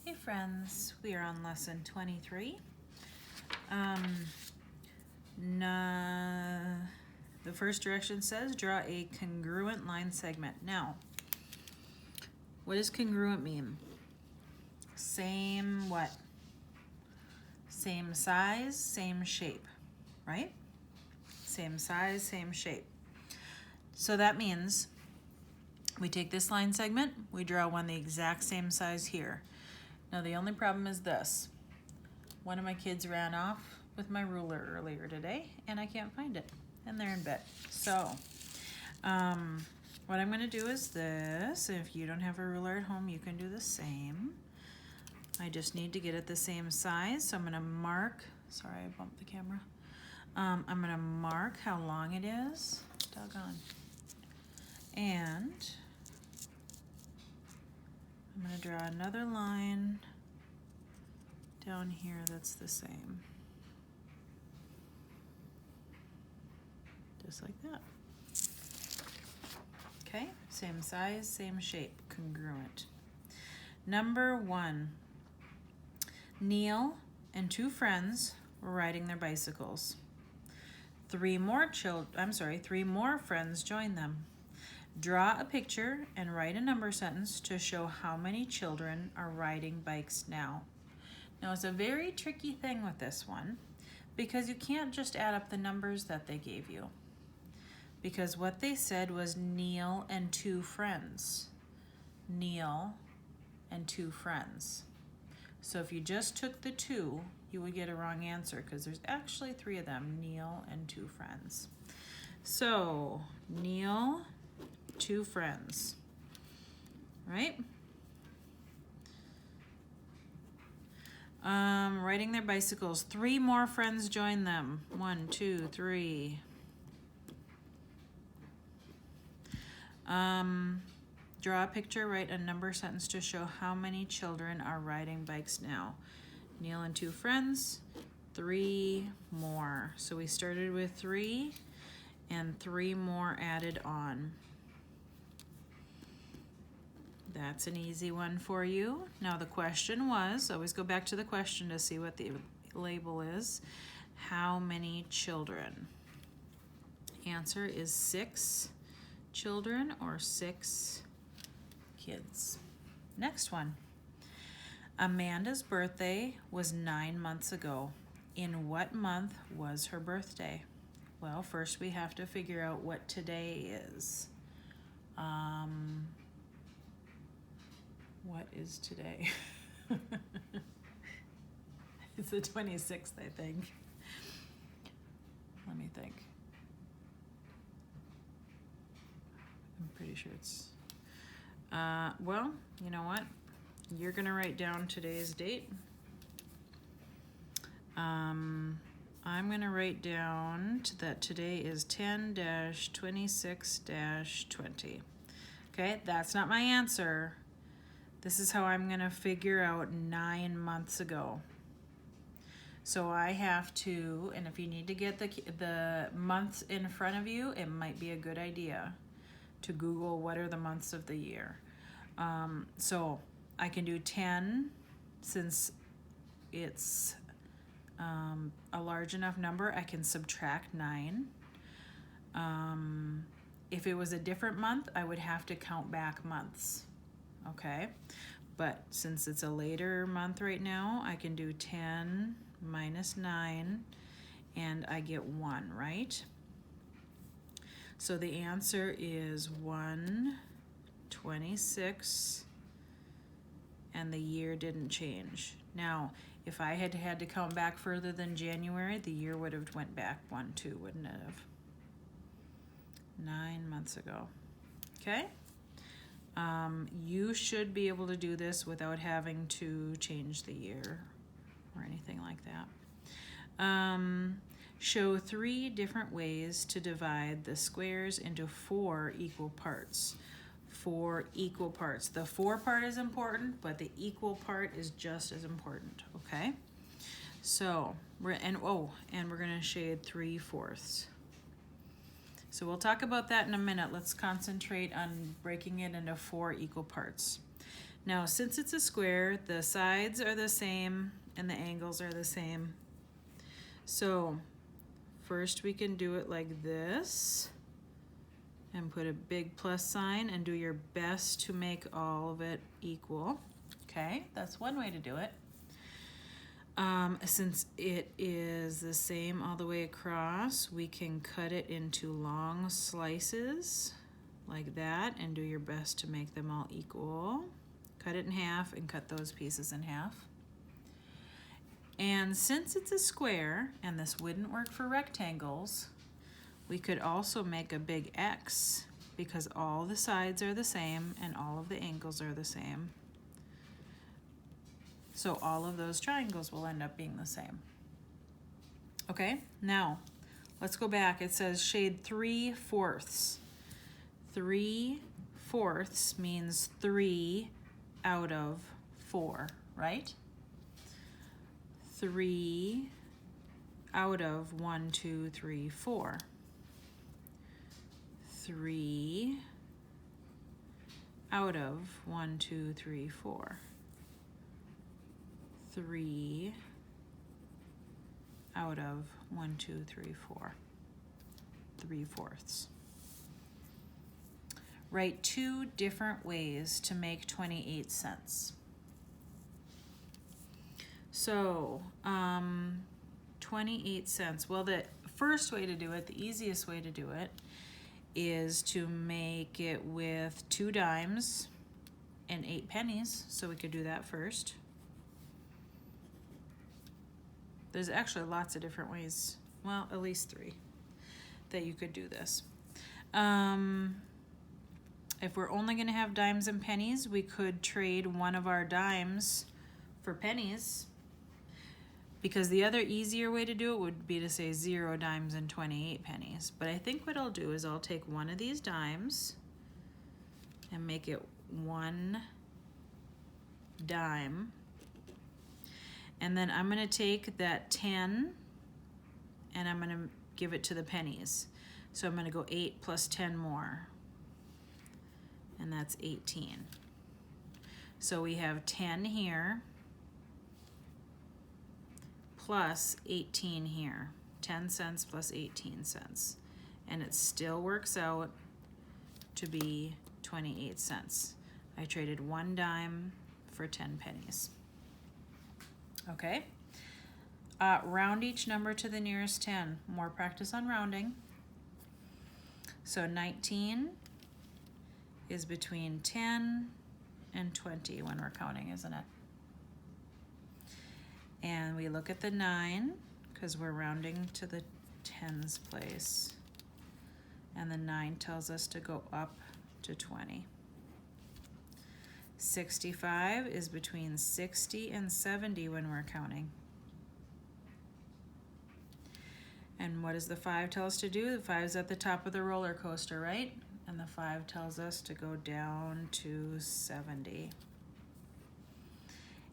Hey friends, we are on lesson 23. The first direction says draw a congruent line segment. Now, what does congruent mean? Same what? Same size, same shape, right? Same size, same shape. So that means we take this line segment, we draw one the exact same size here. Now the only problem is this. One of my kids ran off with my ruler earlier today and I can't find it, and they're in bed. So what I'm going to do is this. If you don't have a ruler at home, you can do the same. I just need to get it the same size, so I'm going to mark, sorry I bumped the camera. I'm going to mark how long it is, doggone, and I'm going to draw another line down here that's the same. Just like that. Okay, same size, same shape, congruent. Number 1, Neil and 2 friends were riding their bicycles. 3 more friends joined them. Draw a picture and write a number sentence to show how many children are riding bikes now. Now it's a very tricky thing with this one because you can't just add up the numbers that they gave you, because what they said was Neil and 2 friends. Neil and 2 friends. So if you just took the 2, you would get a wrong answer because there's actually 3 of them, Neil and 2 friends. So Neil, 2 friends, right? Riding their bicycles. 3 more friends join them. 1, 2, 3. Draw a picture, write a number sentence to show how many children are riding bikes now. Neil and 2 friends, 3 more. So we started with 3 and 3 more added on. That's an easy one for you. Now the question was, always go back to the question to see what the label is. How many children? Answer is 6 children or 6 kids. Next one. Amanda's birthday was 9 months ago. In what month was her birthday? Well, first we have to figure out what today is. What is today? It's the 26th, I think. Let me think. I'm pretty sure it's... well, you know what? You're going to write down today's date. I'm going to write down that today is 10-26-20. Okay, that's not my answer. This is how I'm going to figure out 9 months ago. So I have to, and if you need to get the months in front of you, it might be a good idea to Google what are the months of the year. So I can do 10 since it's a large enough number. I can subtract 9. If it was a different month, I would have to count back months. Okay, but since it's a later month right now, I can do 10 minus 9 and I get 1, right? So the answer is 1/26 and the year didn't change. Now, if I had to count back further than January, the year would have went back 1, 2, wouldn't it have? 9 months ago. Okay? You should be able to do this without having to change the year or anything like that. Show 3 different ways to divide the squares into 4 equal parts. 4 equal parts. The 4 part is important, but the equal part is just as important, okay? So, we're going to shade 3/4. So we'll talk about that in a minute. Let's concentrate on breaking it into 4 equal parts. Now, since it's a square, the sides are the same and the angles are the same. So first we can do it like this and put a big plus sign and do your best to make all of it equal. Okay, that's one way to do it. Since it is the same all the way across, we can cut it into long slices like that and do your best to make them all equal. Cut it in half and cut those pieces in half. And since it's a square and this wouldn't work for rectangles, we could also make a big X because all the sides are the same and all of the angles are the same. So all of those triangles will end up being the same. Okay, now let's go back. It says shade 3/4. 3/4 means 3 out of 4, right? 3 out of 1, 2, 3, 4. 3 out of 1, 2, 3, 4. 3 out of 1, 2, 3, 4. 3/4. Write 2 different ways to make 28 cents. So, 28 cents. Well, the first way to do it, the easiest way to do it, is to make it with 2 dimes and 8 pennies. So we could do that first. There's actually lots of different ways, well, at least 3, that you could do this. If we're only gonna have dimes and pennies, we could trade one of our dimes for pennies, because the other easier way to do it would be to say 0 dimes and 28 pennies. But I think what I'll do is I'll take one of these dimes and make it 1 dime. And then I'm gonna take that 10 and I'm gonna give it to the pennies. So I'm gonna go 8 plus 10 more. And that's 18. So we have 10 here plus 18 here. 10 cents plus 18 cents. And it still works out to be 28 cents. I traded 1 dime for 10 pennies. Okay. Round each number to the nearest 10. More practice on rounding. So 19 is between 10 and 20 when we're counting, isn't it? And we look at the 9 because we're rounding to the tens place. And the 9 tells us to go up to 20. 65 is between 60 and 70 when we're counting. And what does the 5 tell us to do? The 5 is at the top of the roller coaster, right? And the 5 tells us to go down to 70.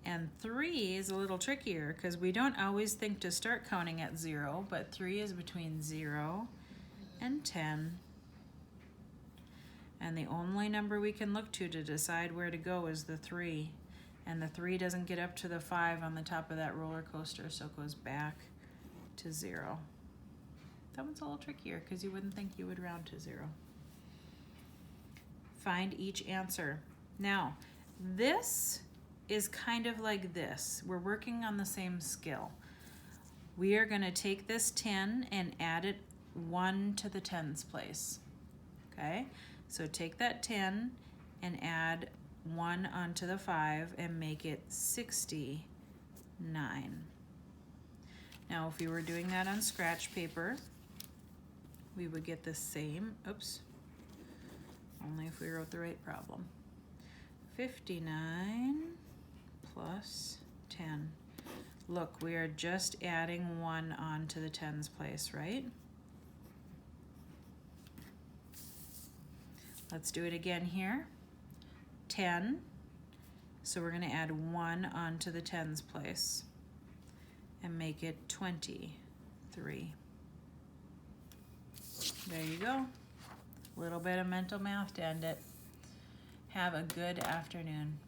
And 3 is a little trickier because we don't always think to start counting at 0, but 3 is between 0 and 10. And the only number we can look to decide where to go is the 3. And the 3 doesn't get up to the 5 on the top of that roller coaster, so it goes back to 0. That one's a little trickier because you wouldn't think you would round to 0. Find each answer. Now, this is kind of like this. We're working on the same skill. We are going to take this 10 and add it 1 to the tens place. Okay? So take that 10 and add 1 onto the 5 and make it 69. Now, if we were doing that on scratch paper, we would get the same, only if we wrote the right problem. 59 plus 10. Look, we are just adding 1 onto the tens place, right? Let's do it again here. 10. So we're going to add 1 onto the tens place and make it 23. There you go. A little bit of mental math to end it. Have a good afternoon.